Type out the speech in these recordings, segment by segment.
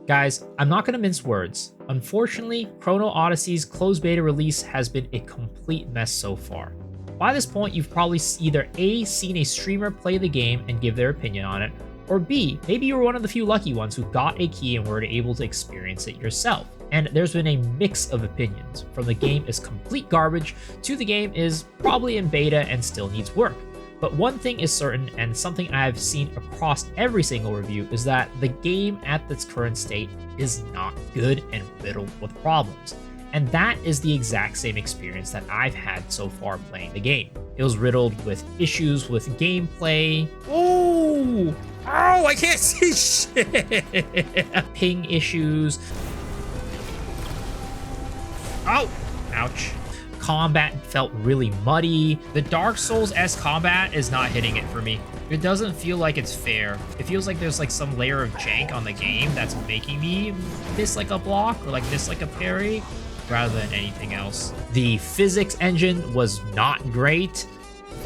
Guys, I'm not going to mince words. Unfortunately, Chrono Odyssey's closed beta release has been a complete mess so far. By this point, you've probably either A, seen a streamer play the game and give their opinion on it, or B, maybe you're one of the few lucky ones who got a key and were able to experience it yourself. And there's been a mix of opinions, from the game is complete garbage to the game is probably in beta and still needs work. But one thing is certain, and something I've seen across every single review, is that the game at its current state is not good and riddled with problems. And that is the exact same experience that I've had so far playing the game. It was riddled with issues with gameplay. Oh, I can't see shit. Ping issues. Oh, ouch. Combat felt really muddy. The Dark Souls-esque combat is not hitting it for me. It doesn't feel like it's fair. It feels like there's like some layer of jank on the game that's making me miss like a block or like miss like a parry rather than anything else. The physics engine was not great.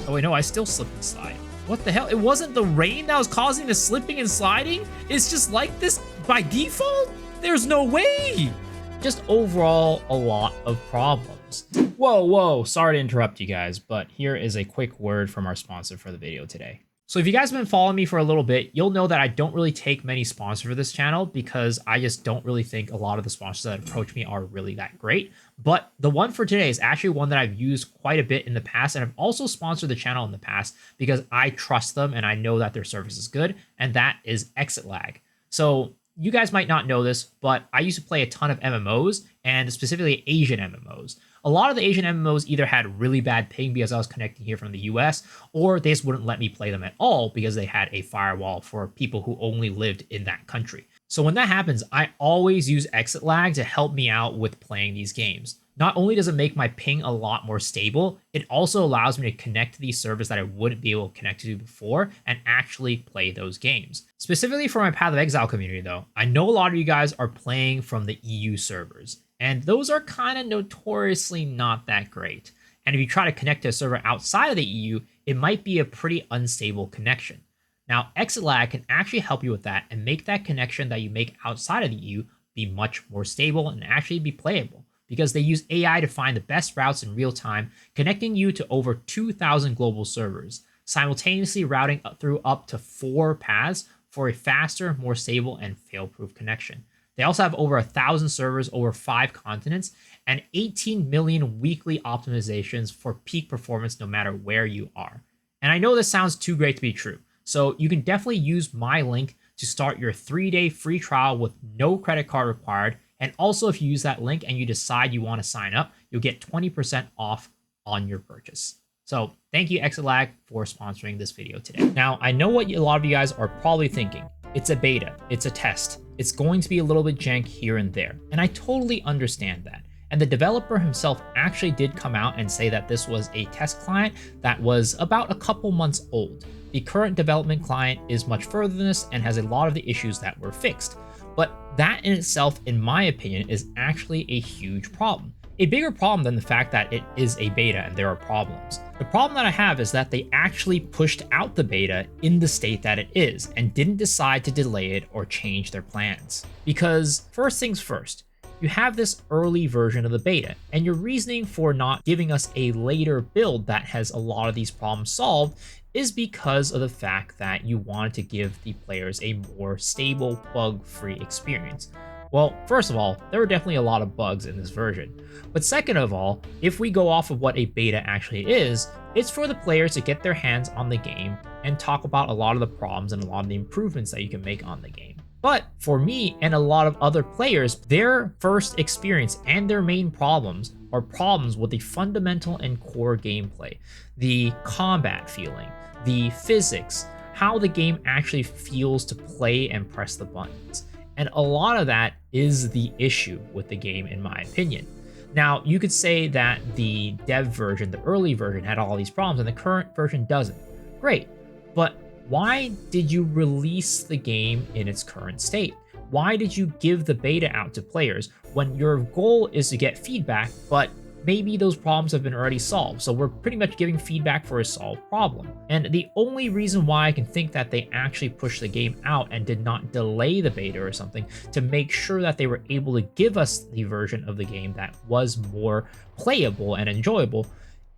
Oh wait, no, I still slip and slide. What the hell? It wasn't the rain that was causing the slipping and sliding? It's just like this by default? There's no way. Just overall, a lot of problems. Whoa, sorry to interrupt you guys, but here is a quick word from our sponsor for the video today. So if you guys have been following me for a little bit, you'll know that I don't really take many sponsors for this channel because I just don't really think a lot of the sponsors that approach me are really that great. But the one for today is actually one that I've used quite a bit in the past, and I've also sponsored the channel in the past because I trust them and I know that their service is good, and that is Exit Lag. So you guys might not know this, but I used to play a ton of MMOs, and specifically Asian MMOs. A lot of the Asian MMOs either had really bad ping because I was connecting here from the US, or they just wouldn't let me play them at all because they had a firewall for people who only lived in that country. So when that happens, I always use Exit Lag to help me out with playing these games. Not only does it make my ping a lot more stable, it also allows me to connect to these servers that I wouldn't be able to connect to before and actually play those games. Specifically for my Path of Exile community though, I know a lot of you guys are playing from the EU servers, and those are kind of notoriously not that great. And if you try to connect to a server outside of the EU, it might be a pretty unstable connection. Now, Exit Lag can actually help you with that and make that connection that you make outside of the EU be much more stable and actually be playable, because they use AI to find the best routes in real time, connecting you to over 2,000 global servers, simultaneously routing through up to 4 paths for a faster, more stable, and fail-proof connection. They also have over 1,000 servers over 5 continents and 18 million weekly optimizations for peak performance no matter where you are. And I know this sounds too great to be true, so you can definitely use my link to start your 3-day free trial with no credit card required. And also, if you use that link and you decide you want to sign up, you'll get 20% off on your purchase. So thank you, Exit Lag, for sponsoring this video today. Now, I know what a lot of you guys are probably thinking. It's a beta, it's a test. It's going to be a little bit jank here and there. And I totally understand that. And the developer himself actually did come out and say that this was a test client that was about a couple months old. The current development client is much further than this and has a lot of the issues that were fixed. But that in itself, in my opinion, is actually a huge problem. A bigger problem than the fact that it is a beta and there are problems. The problem that I have is that they actually pushed out the beta in the state that it is and didn't decide to delay it or change their plans. Because first things first, you have this early version of the beta, and your reasoning for not giving us a later build that has a lot of these problems solved is because of the fact that you wanted to give the players a more stable, bug-free experience. Well, first of all, there were definitely a lot of bugs in this version. But second of all, if we go off of what a beta actually is, it's for the players to get their hands on the game and talk about a lot of the problems and a lot of the improvements that you can make on the game. But for me and a lot of other players, their first experience and their main problems are problems with the fundamental and core gameplay, the combat feeling, the physics, how the game actually feels to play and press the buttons. And a lot of that is the issue with the game, in my opinion. Now, you could say that the dev version, the early version, had all these problems and the current version doesn't. Great, but why did you release the game in its current state? Why did you give the beta out to players when your goal is to get feedback, but maybe those problems have been already solved. So we're pretty much giving feedback for a solved problem. And the only reason why I can think that they actually pushed the game out and did not delay the beta or something to make sure that they were able to give us the version of the game that was more playable and enjoyable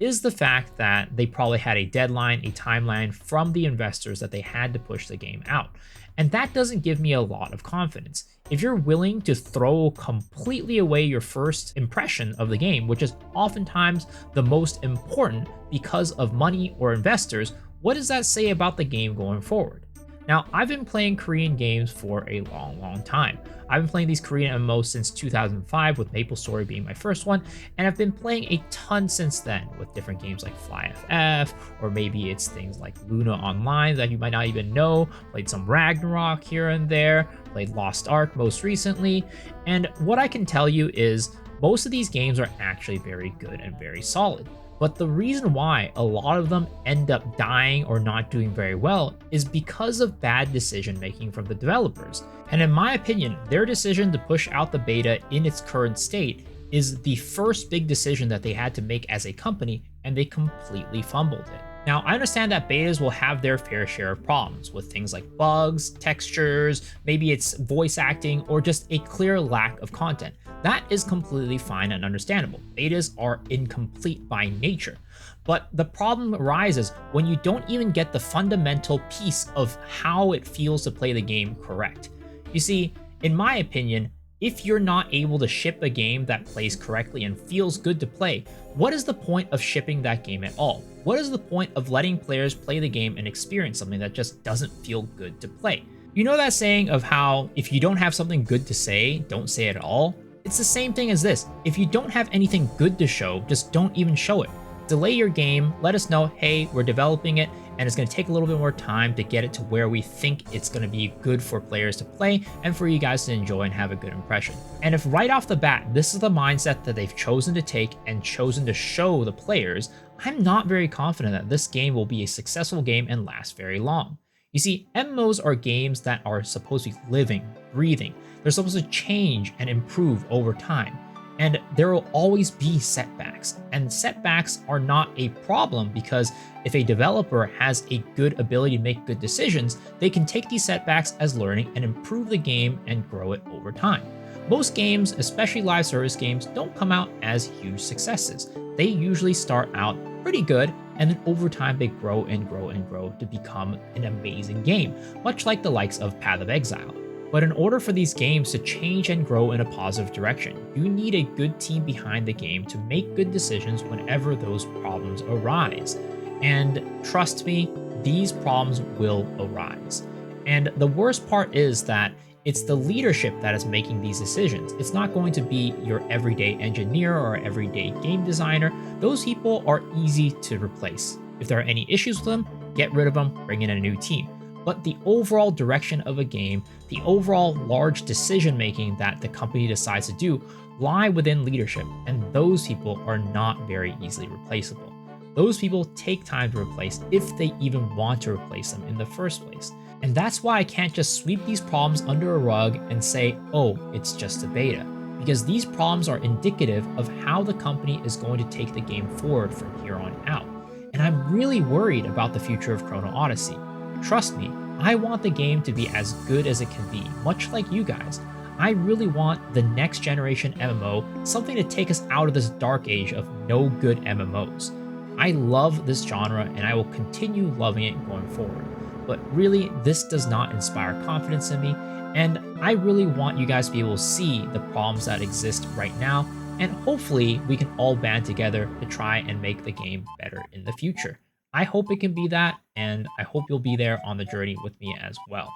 is the fact that they probably had a deadline, a timeline from the investors that they had to push the game out. And that doesn't give me a lot of confidence. If you're willing to throw completely away your first impression of the game, which is oftentimes the most important because of money or investors, what does that say about the game going forward? Now, I've been playing Korean games for a long time. I've been playing these Korean MMOs since 2005, with MapleStory being my first one, and I've been playing a ton since then with different games like FlyFF, or maybe it's things like Luna Online that you might not even know, played some Ragnarok here and there, played Lost Ark most recently, and what I can tell you is most of these games are actually very good and very solid. But the reason why a lot of them end up dying or not doing very well is because of bad decision making from the developers. And in my opinion, their decision to push out the beta in its current state is the first big decision that they had to make as a company, and they completely fumbled it. Now, I understand that betas will have their fair share of problems with things like bugs, textures, maybe it's voice acting, or just a clear lack of content. That is completely fine and understandable. Betas are incomplete by nature. But the problem arises when you don't even get the fundamental piece of how it feels to play the game correct. You see, in my opinion, if you're not able to ship a game that plays correctly and feels good to play, what is the point of shipping that game at all? What is the point of letting players play the game and experience something that just doesn't feel good to play? You know that saying of how if you don't have something good to say, don't say it at all? It's the same thing as this. If you don't have anything good to show, just don't even show it. Delay your game, let us know, hey, we're developing it, and it's going to take a little bit more time to get it to where we think it's going to be good for players to play and for you guys to enjoy and have a good impression. And if right off the bat, this is the mindset that they've chosen to take and chosen to show the players, I'm not very confident that this game will be a successful game and last very long. You see, MMOs are games that are supposed to be living, breathing. They're supposed to change and improve over time. And there will always be setbacks. And setbacks are not a problem because if a developer has a good ability to make good decisions, they can take these setbacks as learning and improve the game and grow it over time. Most games, especially live service games, don't come out as huge successes. They usually start out pretty good, and then over time they grow and grow and grow to become an amazing game, much like the likes of Path of Exile. But in order for these games to change and grow in a positive direction, you need a good team behind the game to make good decisions whenever those problems arise. And trust me, these problems will arise. And the worst part is that it's the leadership that is making these decisions. It's not going to be your everyday engineer or everyday game designer. Those people are easy to replace. If there are any issues with them, get rid of them, bring in a new team. But the overall direction of a game, the overall large decision making that the company decides to do, lie within leadership, and those people are not very easily replaceable. Those people take time to replace if they even want to replace them in the first place. And that's why I can't just sweep these problems under a rug and say, oh, it's just a beta. Because these problems are indicative of how the company is going to take the game forward from here on out. And I'm really worried about the future of Chrono Odyssey. Trust me, I want the game to be as good as it can be, much like you guys. I really want the next generation MMO, something to take us out of this dark age of no good MMOs. I love this genre and I will continue loving it going forward. But really, this does not inspire confidence in me, and I really want you guys to be able to see the problems that exist right now, and hopefully we can all band together to try and make the game better in the future. I hope it can be that, and I hope you'll be there on the journey with me as well.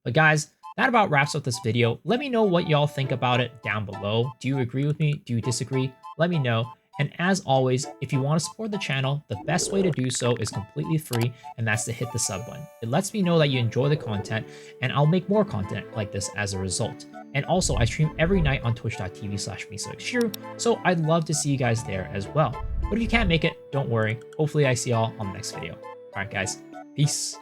But guys, that about wraps up this video. Let me know what y'all think about it down below. Do you agree with me? Do you disagree? Let me know. And as always, if you want to support the channel, the best way to do so is completely free, and that's to hit the sub button. It lets me know that you enjoy the content, and I'll make more content like this as a result. And also, I stream every night on twitch.tv/misoxshiro, so I'd love to see you guys there as well. But if you can't make it, don't worry. Hopefully I see y'all on the next video. Alright guys, peace.